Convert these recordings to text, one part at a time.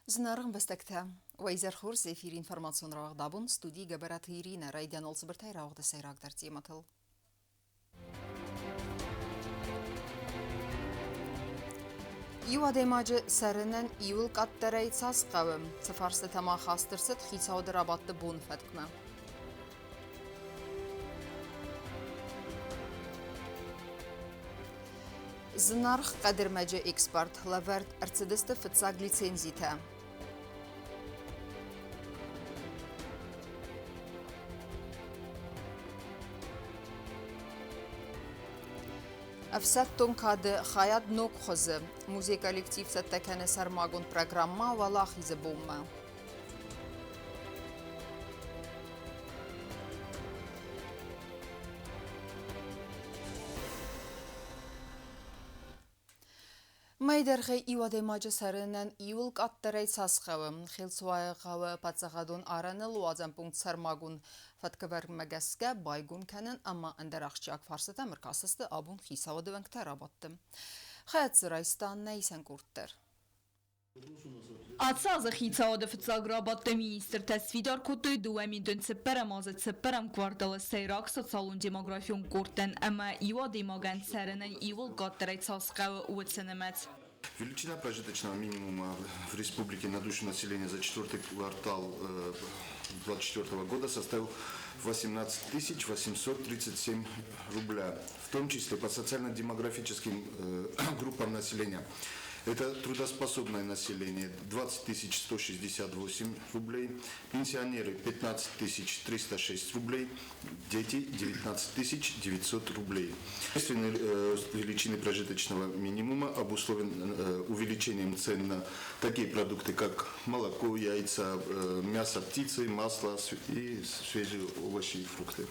Знарың бістікті. Вайзер Хурс эфир информацион рағдабын студии габараты Ирина райдян олсыбыртай рағды сайрағдар тематыл. Юадемacı сәрінен июл қаттарай цасқавым. Цифарсты тама хастырсыт хитауды рабатты бун фәткмі. Знарх қадырмәжі экспорт лаверт әрцедісті фытсаг лицензиті. Əfsəttun kadı xayad nok xızı. Muzey kollektiv səttəkəni sərmagun proqramma və laxizı bomma. Майдерғи иуадемacı сәрінен июл қаттарай сасқавы. Хилсуайғавы пацағадун араны луазан пункт сармагун фаткавармагасқа байгун кәнін, амма әндәрақчак фарсыта міркасысты абун хисауды вәңктер абаттым. Қайатсы райстан нәйсен күрттір. Atsaza xitsaoda fıtsagrabatta minister təsvidar kotoy duamin dön tsipperem azı tsipperem kvartalı seyrak sotsialun demografiyon korten ama iwa demagant sərenen ivul qattarayt sasqağı uvetsenemet. Величина прожиточного минимума в республике на душу населения за четвертый квартал 2024 года составил 18 837 рубля, в том числе по социально-демографическим группам населения. Это трудоспособное население 20 168 рублей, пенсионеры 15 306 рублей, дети 19 900 рублей. Естественный рост величины прожиточного минимума обусловлен увеличением цен на такие продукты, как молоко, яйца, мясо птицы, масло и свежие овощи и фрукты.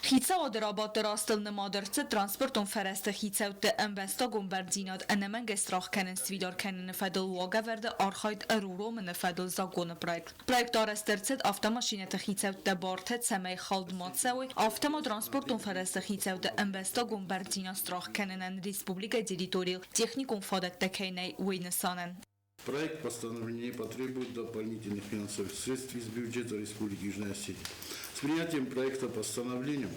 Xitsaoda rabatta rastılını madırtsı transportun fərəstə xitsaoda ənbəsta qombardzinad ənəmən gəstraq kənin svidar kənini fədil vaqa verdi arxayd əruromını fədil zagonu proyekt. Proyekt arastırtsıd avtomaşinəti xitsaoda bartət səməy xald matsəvi avtomotransportun fərəstə xitsaoda ənbəsta qombardzinad straq kəninin Respublika территориал техникум фадатта кәйнәй уйнысанын. Проект постановления потребует дополнительных финансовых средств из бюджета Республики Южная Осетия. С принятием проекта постановления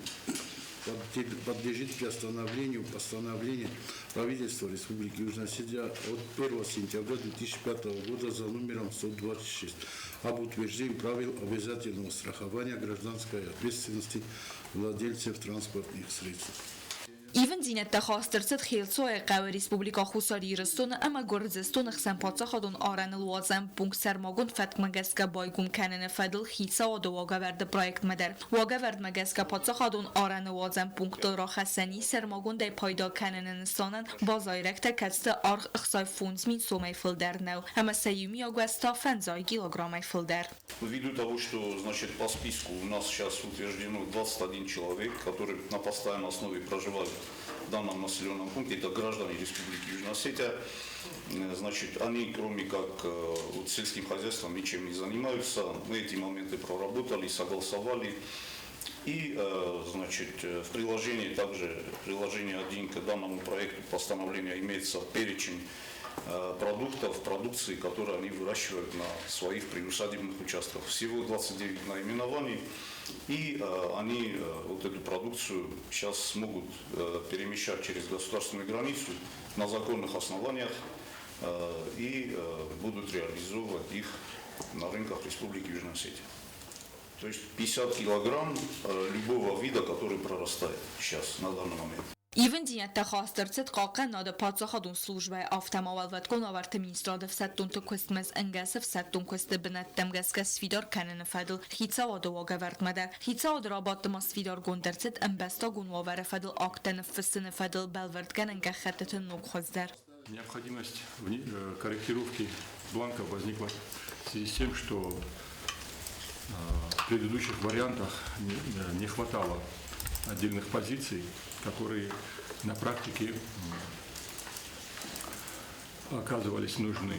подлежит приостановлению постановления правительства Республики Южная Осетия от 1 сентября 2005 года за номером 126 об утверждении правил обязательного страхования гражданской ответственности владельцев транспортных средств. Even zinette xastırtsıd xilsoy qavi Respublika xusari ristonu ama gorzistonu xsan patsaxadun aranı luazan punkt sermagun fatmagaska baygum kanını fadil xilsaoda vaga verdi proyekt medar. Vaga verdi magaska patsaxadun aranı luazan punkt raxasani sermagun day payda kanının sanan bazayrekte katsta arx ixsay фунзмин сомай филдернау, ama sayumi агвеста фензай килограммай филдер. Ввиду того, что, значит, по списку у нас сейчас утверждено 21 человек, которые на постоянной основе проживают в данном населенном пункте, это граждане Республики Южная Осетия, значит, они, кроме как вот, сельским хозяйством, ничем не занимаются. Мы эти моменты проработали, согласовали. И, значит, в приложении также, приложение 1 к данному проекту постановления имеется перечень продуктов, продукции, которые они выращивают на своих приусадебных участках. Всего 29 наименований, и они вот эту продукцию сейчас смогут перемещать через государственную границу на законных основаниях и будут реализовывать их на рынках Республики Южная Осетия. То есть 50 килограмм любого вида, который прорастает сейчас, на данный момент. Even dinette xastırtsıd qaqan adı patsaxadun slujbay avtomovalvatkon avartı ministradı fsattun të kustmez engasıf fsattun kustu binettem gaska svidar kanını fadil xitsaoda vaga vertmeder. Xitsaoda rabattı svidar gondertsid embesta gunvavara fadil akten fsını fadil belvertgen engahətətin nukxozder. Необходимость корректировки бланков возникла в связи с тем, что в предыдущих вариантах не хватало отдельных позиций, которые на практике оказывались нужны.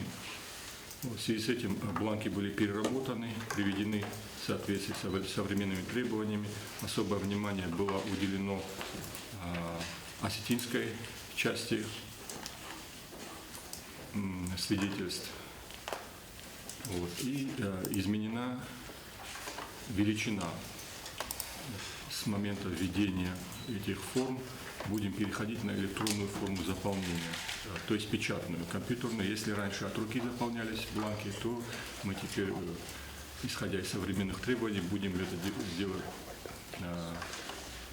В связи с этим бланки были переработаны, приведены в соответствии с современными требованиями. Особое внимание было уделено осетинской части свидетельств. Вот. И изменена величина. С момента введения этих форм будем переходить на электронную форму заполнения, то есть печатную, компьютерную. Если раньше от руки заполнялись бланки, то мы теперь, исходя из современных требований, будем это делать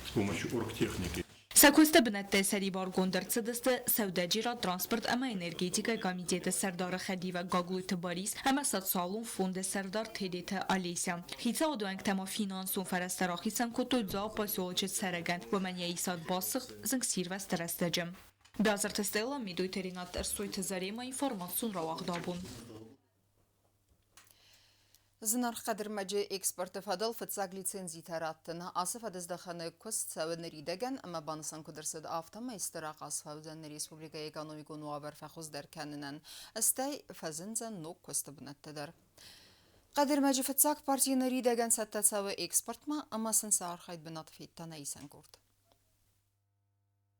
с помощью оргтехники. Սակոստը բնետ տեսերի բարգոնդր ծդստը սավդաջիրա տրանսպորտ ամա էներգետիկա կամիտետը սարդարը խադիվա գագլույթը բարիս ամա սացալուն ֆոնդը սարդար թեդետը ալեսյան խիցա օդոանք թեմա ֆինանսուն ֆարաստարախիսան կոտոյ ձավ պասոլոչետ սարագան ոմանյայի սատ բասıq զնք սիրվաս տրաստաջım. Բազարթը ստելա միդույթերինատ տերսույթը զարեմա ինформացուն ռավաղդաբուն. Զնարխ կադրմաջի էքսպորտը վադալ վծակ լիցենզի թարատտնա ասը վադզդախանը կոստ սավների դեգան ամա բանսան կդրսդ ավտամա իստրակ ասվավդան Ռեսպուբլիկա էկոնոմիկոն ու ավարվախոս դերքաննան աստայ վազնձան նոկ կոստ բնատտդար. Կադրմաջի վծակ պարտիների դեգան սատտացավը էքսպորտմա ամասն սարխայդ բնատվիտ տանայիսան կորդ.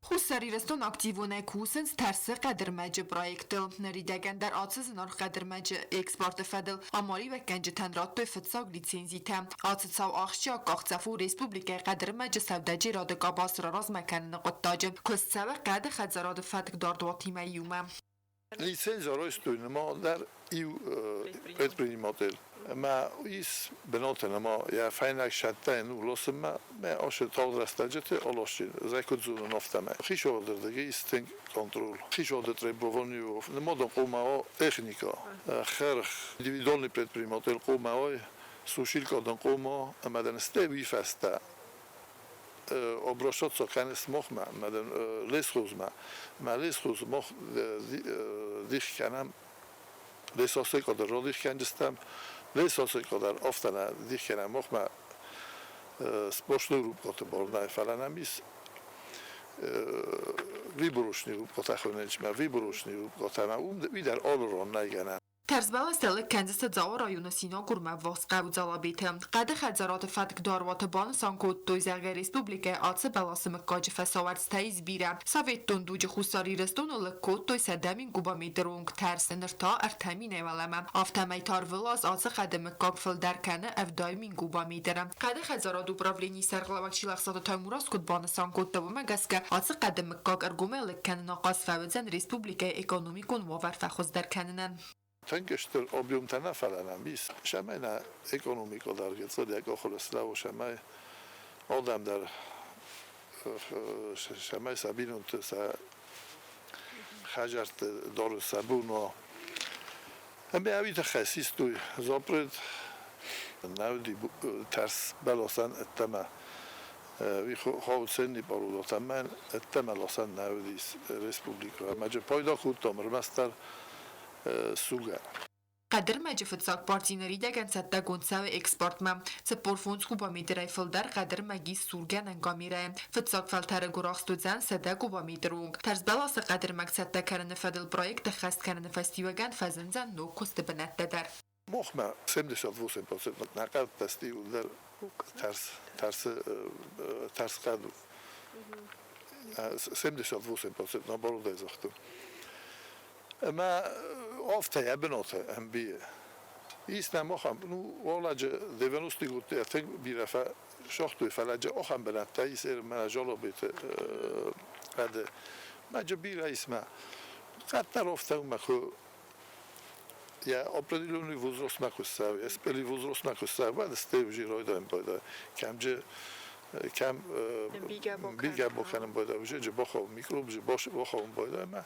Խուսարիրստոն ակտիվուն է կուսնց թարսը կադրմաջը պրոյեկտել նրիդագան դար ացը զնոր կադրմաջը էքսպորտը վադել ամարի վեկենջը թանրատոյ վծակ լիցենզի թեմ ացծավ աղշյա կաղծավու Ռեսպուբլիկա կադրմաջը սավդաջի ռադը կաբասր ռազմականն ղոտտաջը կոսցավը կադը խadzարադը վատկ դորդվատիմայիումը Licenza rostuje در ایو предприниматель. ما ایس بناتن ما یا فینک شده نو لسم ما آش تال رستجته آلاشین زکات زون نفتم. خیش آدر دیگه ایستن کنترل. خیش آدر تریبوانیو. نمادن قوما تکنیکا. خرخ دیویدونی предприниматель قوما سوشیل کادن قوما مدن استوی فسته. обращаться کنس مخ مدن لیس خوز ما لیس خوز مخ دیخ کنم لیساسه کادر را دیخ کنجستم لیساسه کادر آفتنه دیخ کنم مخ ما سپاشنه روب کات بارنه فلان همیس وی بروشنی روب کات خوننج ما وی بروشنی روب کات ما وی در آل را نگنم Tərզbələ stələ kəndisi Cava rayonu Sina qurma vasqə ucalabiti. Qədə xədzəratı fətq darvatı banı sankot doyzərgə Respublikaya atsı bəlasımı qacı fəsavət stəyiz birə. Savetton ducu xusari restonu lëkkot doy sədəmin qubametrung tərsi nırta ərtəmin evələmə. Avtəməy tarvılaz atsı xədəmi qaqfıl dərkəni əvdaymin qubametrə. Qədə xədzarat upravleni sərqlavaqçı laxsadı taymuraz kod banı sankot davımə qəskə atsı xədəmi qaq ərgumə lëkkənin aqaz fəvədzən Respublikaya ekonomikon vavar fəxoz dərkəninin. تنگشتر آبیوم تنفرانم بیست. شمای نه اکونومیکا در گذار یک آخرسلا و شمای آدم در شمای سبینون تو سا خجرت دار سبون و هم به اوی تخصیص توی زابرد نودی ترس بلاسن اتما وی خواهد سنی بارودات من اتما لاسن نودی رسپوبلیکا مجه پایدا خود تامر مستر سوگا. قدر مجفت پارتینری دگن سد گونساو اکسپورت مم سپورفونس خوبا میدرای فلدر قدر مگی سورگن انگامیره فتساق فلتر گراخستو زن سد خوبا میدرونگ ترز بلاس قدر مگ سد کرن فدل پروژه خست کرن فستیوگن فزنزن نو کوست بنت در مخمه 78% نقد دستی و در ترس قدو 78% نبارو دزختو ما آفته بناته هم بیه ایست نماخم نو والج دیونوستی گوته اتنگ بیرفه شاختوی فلجه آخم بناته ایسر من جالو بیت قده مجا بیره ایسمه قد نرافته اون مکو یا آپردیلونی وزرست مکو سوی اسپلی وزرست مکو سوی باید استیوژی رای داریم باید کمجه کم بیگه بکنم باید وجه جه بخواه میکروب جه بخواه باید ما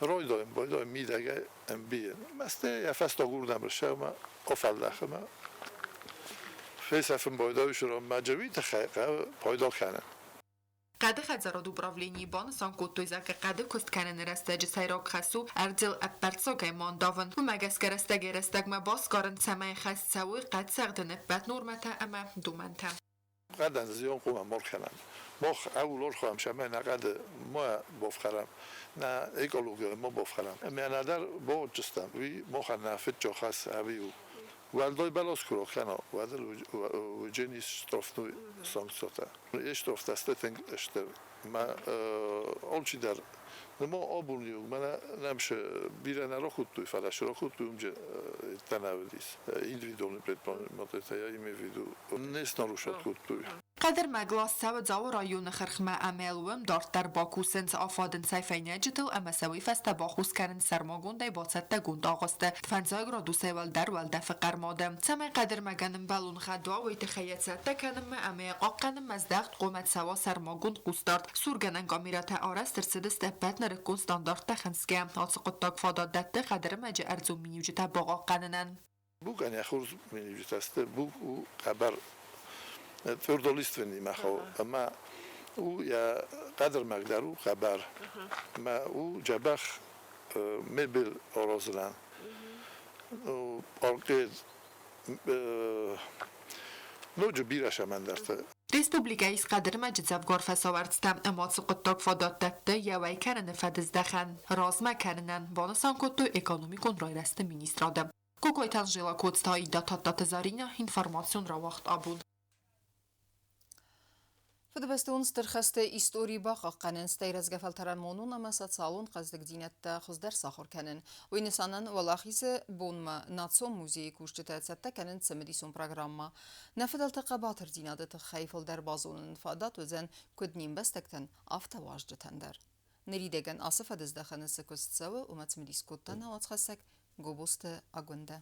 رای داریم باید میدگه ام بیه مسته یه فستا گوردم رشه ما افل دخه ما فیسفم باید ویش را مجوی تخیقه پایدا کنم قده خدزاراد upravlení ban sankotoj zake qade kost kanene restege sayrak khasu erdil appertsoge mandavan bu megeskerestege restagma baskaran samay khassawi qad sagdene bat normata ama dumanta قدن زیان قوم مال کنم مخ اولور خواهم شما نقد ما بافخرم نه اکولوژی ما بافخرم من ندار با جستم وی مخ نفت جا خاص اویو ولدای بلاس کرو خنا ولد وجنیس شترفنو سانکساتا اشترفت است تنگ اشتر ما اولچی در ما آبونیو من نمیشه بیرون را خود توی فلش را خود توی اونجا تناولیس ایندیویدوالنی предпринимателя имею в виду نیست نروشت خود توی قدر مجلس سو زاو رایون خرخمه عملوم دارت در باکو سنس آفادن سایفینه جتل اما سوی فست باخوس کرن سرماگون دی باسد گوند آغسته فنزای گرادو سیول در ولده فقر ماده سمه قدر مگنم بلون خدوا ویت خیت سته کنم امه قاقنم مزدخت قومت سوا سرماگون قوستارد سورگنن گامیرت آرس ترسدست بد نرکون ستاندارد تخنسکه آتس قطاق فاداد دته قدر مجه ارزو مینیوجت باقا قننن بوگن یخورز مینیوجت است بوگ او خبر تردولیستونی مخو اما او یا قدر مقدارو خبر ما او جبخ مبل آرازلان او آرقید نوجو بیرش من درته Республикаис قدر مجد زبگار فساوردستم امات قطاق فاداد دته یوی کرن فدزدخن رازمه کرنن بانسان کتو اکانومی کن رای رست مینیسترادم کوکویتان جیلا کودستا ایدا تاتات زارینه інформаціон را وقت آبون فدبستون سترخست истории баха قانن ستيرز قفل ترمونون اما سالون قصدك دينت خزدر ساخر كنن وينسانن ولاخيس بونما ناتسو موزي كوشتتا تستا كنن سمديسون برنامج نفدل تقباتر دينادت خيفل در بازون فادات وزن كدنيم بستكتن افتا واجدتندر نريدگن اسف دزدخن سكوستسو ومتمديس كوتن واتخسك گوبوست اگونده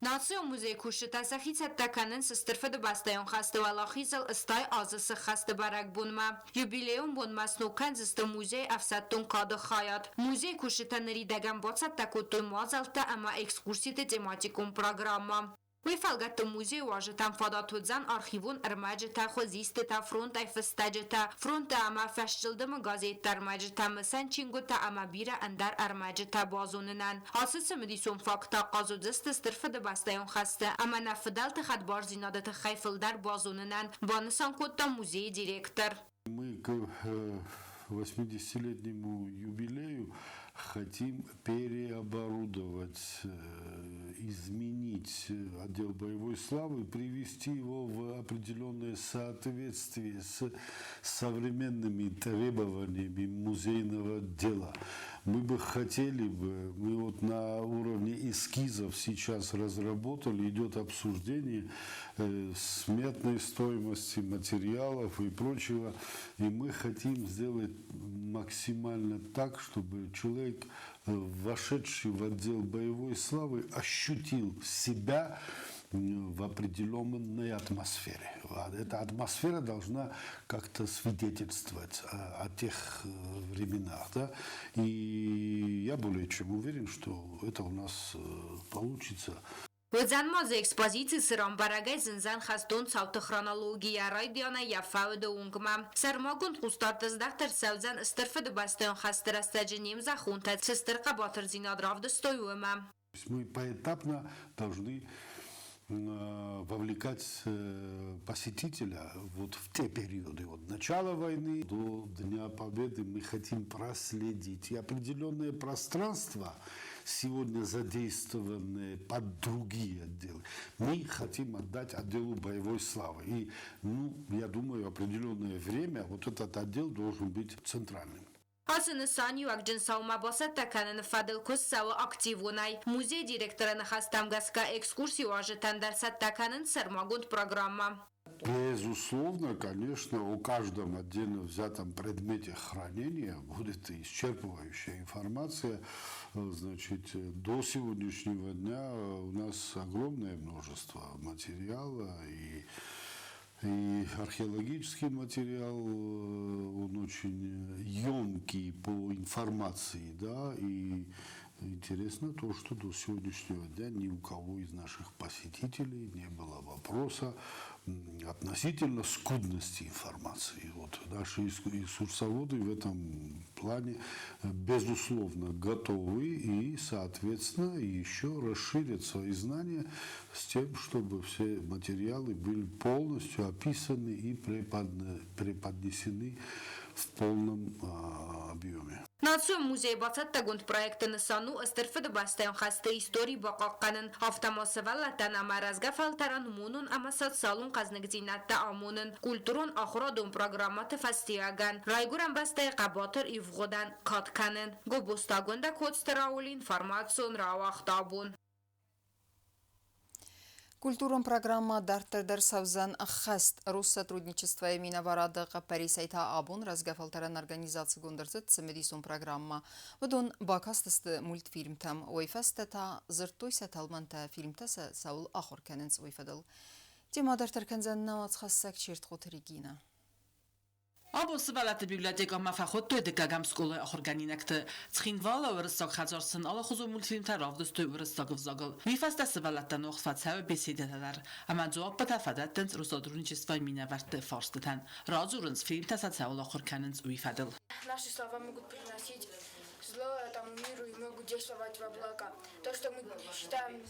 ناتسیون موزه کوشتا سخیت تکنن سسترفد باستایون خسته ولاخیزل استای آزس خسته برک بونما یوبیلیون بونما سنوکن زست موزه افساتون کاد خایات موزه کوشتا نریدگم باتسات تکوتون موازلتا اما اکسکورسیت تماتیکون پروگرام وی فلگت موزه واجتن فاداتوزن آرخیوون ارماجتا خوزیستا فرونت ایفستاجتا فرونت اما فشجلدم گازیت ارماجتا مسن چینگوتا اما بیره اندر ارماجتا بازوننن آسس مدیسون فاکتا قازو دست استرفد باستایون خسته اما نفدالت خد بارزینادت خیفل در بازوننن بانسان کوتا موزه دیرکتر Мы к 80-летнему юбилею хотим переоборудовать, изменить отдел боевой славы, привести его в определенное соответствие с современными требованиями музейного дела. Мы бы хотели мы вот на уровне эскизов сейчас разработали, идет обсуждение сметной стоимости материалов и прочего, и мы хотим сделать максимально так, чтобы человек, вошедший в отдел боевой славы, ощутил себя в определенной атмосфере. Эта атмосфера должна как-то свидетельствовать о тех временах. Да? И я более чем уверен, что это у нас получится. وزن ماز اکسپازیتی سران برگه زنزن خستون ساوت خرانولوژی رایدیانه یا فاود اونگمام سرماگون خستارت از دختر سوزن استرفد باستیون خستر استجنیم زخونت سستر قباتر زیناد رافد استویومم. Мы поэтапно должны вовлекать посетителя вот в те периоды, от начала войны до Дня Победы мы хотим проследить. И определенное пространство, сегодня задействованные под другие отделы, мы хотим отдать отделу боевой славы. И, я думаю, определенное время вот этот отдел должен быть центральным. حسن سانی وقت جنساو مباسط تکنن فدل کس سوا اکتیوونای موزه دیرکترن خستم گسکا экскурсии واجتن در ست تکنن سرماگوند программа. Безусловно, конечно, о каждом отдельно взятом предмете хранения будет исчерпывающая информация. Значит, до сегодняшнего дня у нас огромное множество материала и археологический материал, он очень емкий по информации, да, и интересно то, что до сегодняшнего дня ни у кого из наших посетителей не было вопроса относительно скудности информации. Вот наши экскурсоводы в этом плане, безусловно, готовы и, соответственно, еще расширят свои знания с тем, чтобы все материалы были полностью описаны и преподнесены в полном объеме. Նացիոն մուզեյի բացատագունդ պրոյեկտը նսանու ըստերֆը դբաստայոն խաստե իսტორի բակակկանն ավտամասավալատան ամարազգա ֆալտարան մունուն ամասատ սալուն կազնգձինատը ամունն կուլտուրոն ախորադուն պրոգրամատը ֆաստիագան ռայգուրան բաստայ կաբատր իվղոդան կատկանն գոբոստագոնդա կոծտրաուլ ինформацион ռավախտաբուն Культурон программа Дартер Савзан Хаст Рус сотрудничество именно Варадыга Парисайта Абун разгафалтаран организация гундерцет цемедисун программа. Вдон бакастысты мультфильм там ойфастата зыртуйса талманта фильмтаса саул ахор кененс ойфадыл. Тема Дартер Кензан навацхассак чертхот Регина. Або сбалат библиотека мафахот той декагам сколы ахорганинакты. Цхинвала вырыстак хазарсын ала хузу мультфильм таравдыс той вырыстак взагал. Вифаста сбалаттан охфатсавы беседеталар. Ама жауап батафадаттан Россотрудничество Минаварты форстатан. Разурынс фильм тасацавыл ахорканынс уифадыл. Наши слова могут приносить зло этому миру и могут действовать во благо. То, что мы считаем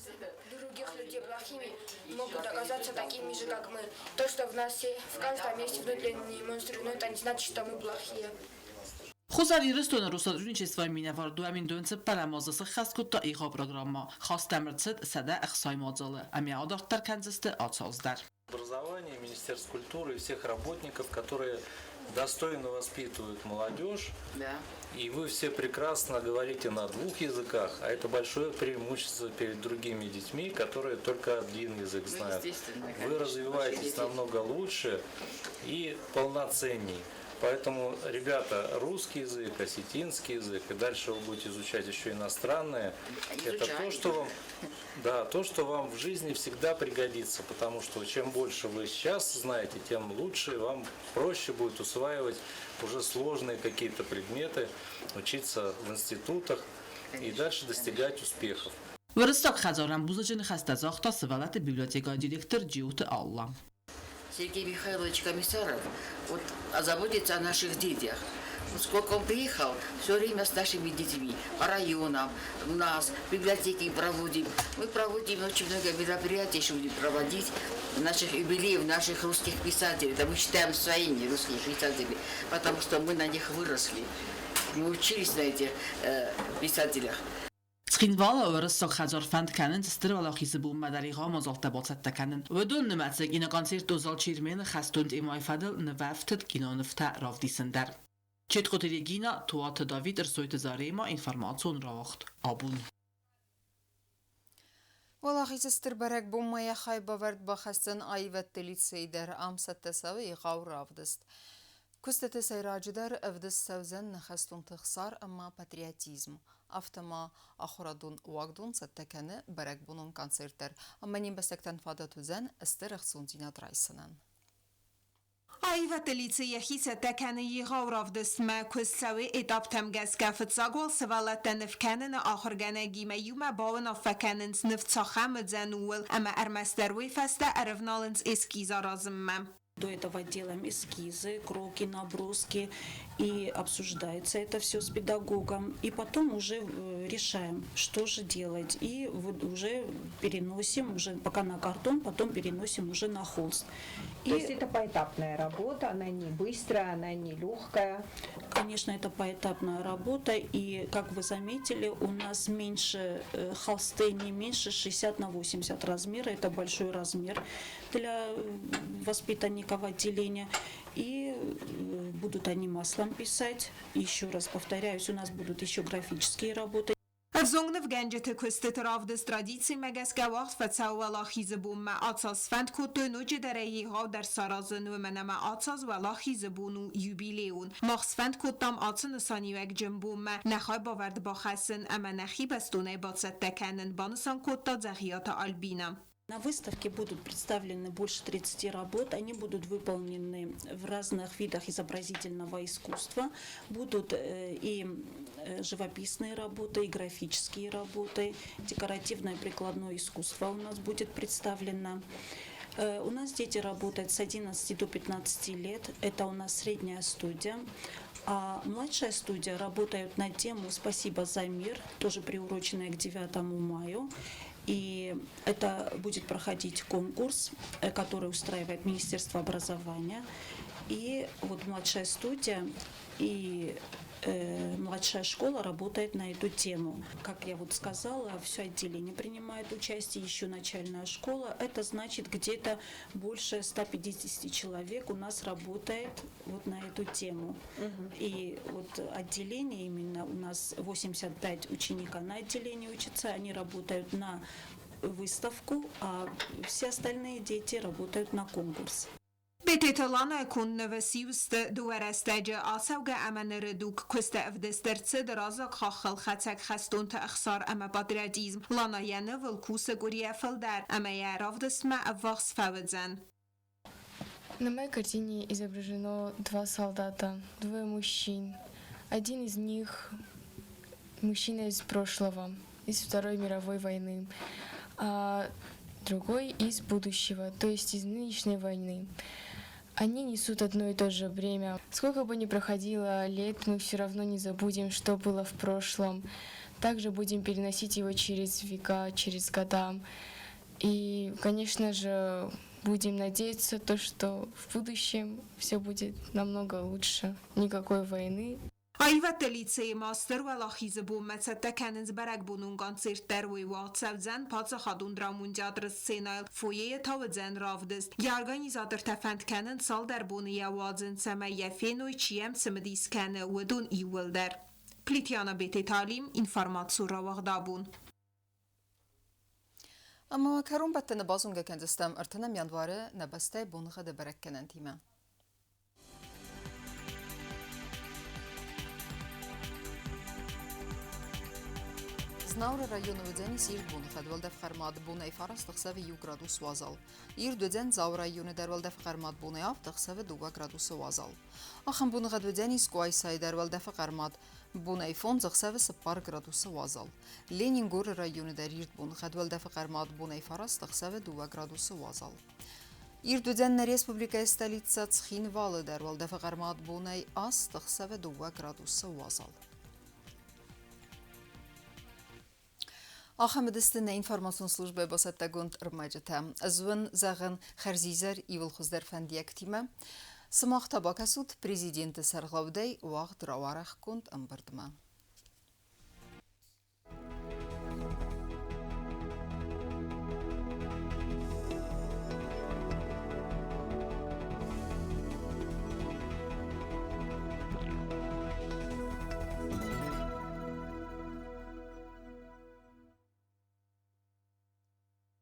других людей плохими, могут оказаться такими же, как мы. То, что в нас в каждом есть внутренние монстры, но это не значит, что мы плохие. Хозари ростон Россотрудничество Минаварду амин дөнцеп парамазысы хаскутта ига программа. Хастамрцет сада ахсай мазалы. Ами адартар канзысты атсаздар. Образование, Министерство культуры и всех работников, которые достойно воспитывают молодежь. Да. И вы все прекрасно говорите на двух языках, а это большое преимущество перед другими детьми, которые только один язык знают. Вы развиваетесь намного лучше и полноценней. Поэтому, ребята, русский язык, осетинский язык, и дальше вы будете изучать еще иностранное. Это то, что вам в жизни всегда пригодится, потому что чем больше вы сейчас знаете, тем лучше, вам проще будет усваивать уже сложные какие-то предметы, учиться в институтах и дальше достигать успехов. Вырыстак хазаран бузачын хастазах тасывалаты библиотека директор Джиуты Алла. Сергей Михайлович Комиссаров заботится о наших детях. Сколько он приехал, все время с нашими детьми, по районам, у нас, в библиотеке проводим. Мы проводим очень много мероприятий, что будем проводить наших юбилеев, наших русских писателей. Да мы считаем своими русскими писателями, потому что мы на них выросли. Мы учились на этих писателях. Цхинвала вырыстак хазар фанд канын стыр валахисы бу мадарига мазалта бацатта канын. Вдон нымацык ина концерт озал чирмен хастунд имайфадыл нвафтыт киноныфта равдисындар. Четхот Регина, Туата Давид, Рсойте Зарема, информацион равахт. Абун. Валахисыстыр бәрәк буммая хайбавард бахастын айваттылит сейдер амсаттасавы иғау равдыст. Күстеті сайрачыдар өвдіс сәузен нәхастун тұқсар амма патриотизм. Автома ахурадун уагдун сәттәкәні бәрәк бұнын концерттер. Амма нембәсәктен фада түзен істір ұқсын зинат райсынан. Այվատելիցը եղիսը տəkəni եղավրավդսմը կուսսավի էտապ թեմգեսկա վծագոլ սվալատը նվքաննը ախրգանը գիմը յումը բավն ովվականնց նվցախամը ձանուլ ամը արկմաստերվի վաստը արվնալնց էսկիզ արազմը. До этого делаем эскизы, кроки, наброски, и обсуждается это все с педагогом. И потом уже решаем, что же делать. И уже переносим, уже пока на картон, потом переносим уже на холст. То есть это поэтапная работа, она не быстрая, она не легкая? Конечно, это поэтапная работа. И, как вы заметили, у нас меньше холсты, не меньше 60 на 80 размера. Это большой размер для воспитанников отделения. И будут они маслом писать. Еще раз повторяюсь, у нас будут еще графические работы. Зонгнев генджете кусты травдыс традиции мегеска вақт фацауала хизбум атсаз фанд кото нуджи дареи га дар саразн و منما атсаз вала хизбуну юбилеун махс фанд котам атсн санивек جنبوم نخای باورد با خسن اما نخی بستونه باتست تکنن بانسان کوتا زخیات آلبینا. На выставке будут представлены больше 30 работ. Они будут выполнены в разных видах изобразительного искусства. Будут и живописные работы, и графические работы, декоративное прикладное искусство у нас будет представлено. У нас дети работают с 11 до 15 лет. Это у нас средняя студия. А младшая студия работает на тему «Спасибо за мир», тоже приуроченная к 9 мая. И это будет проходить конкурс, который устраивает Министерство образования. И вот младшая студия и младшая младшая школа работает на эту тему. Как я вот сказала, все отделение принимает участие, еще начальная школа. Это значит, где-то больше 150 человек у нас работает вот на эту тему. И вот отделение именно у нас 85 учеников на отделении учатся, они работают на выставку, а все остальные дети работают на конкурс. Betetalana kun nevesivste dueresteje asauge amen reduk koste evdestertse deraza khachal khatek khastun ta akhsar ama patriotism lana yana velkuse gurie felder ama yaravdesma avvaks favedzen. На моей картине изображено два солдата, двое мужчин. Один из них мужчина из прошлого, из Второй мировой войны, а другой из будущего, то есть из нынешней войны. Они несут одно и то же бремя. Сколько бы ни проходило лет, мы все равно не забудем, что было в прошлом. Также будем переносить его через века, через года. И, конечно же, будем надеяться, что в будущем все будет намного лучше. Никакой войны. Ayvat liceyi master و لاخیز بوم متسته کننز برگ بونون گانسیرت در وی واتساپ زن پاتsa خادون درامون جادرس سینایل فویه تاو زن رافدست یارگانیزاتر تفند کنن سال در بونی وازن سمه فینوی چیم سمدیس کنه ودون ایول در پلیتیانا بیت تعلیم اینفارماتسو را وغدابون اما کرون بطن بازونگه کندستم ارتنم یانواره نبسته بونغه ده برک کنن تیمه Знаура району ден сир бун хадвал дефхармат бун эйфарас тахсаве 1 градус вазал. Ир ден зау району дервал дефхармат бун эйф тахсаве 2 градус вазал. Ахам бун хадведен искуай сай дервал дефхармат бун эйфон тахсаве 0 градус вазал. Ленингор району дер ир бун хадвал дефхармат бун эйфарас тахсаве 2 градус вазал. Ир ден республика столица Цхинвал дервал дефхармат бун эйас тахсаве 2 градус вазал. Ахамедистine informasyon службы басаттагунд рмаджата. Звон загын харзизер ивыл хуздер фандияктима. Сымақ табакасуд президенті сарғлаудай уақ дыраварах кунд амбырдыма.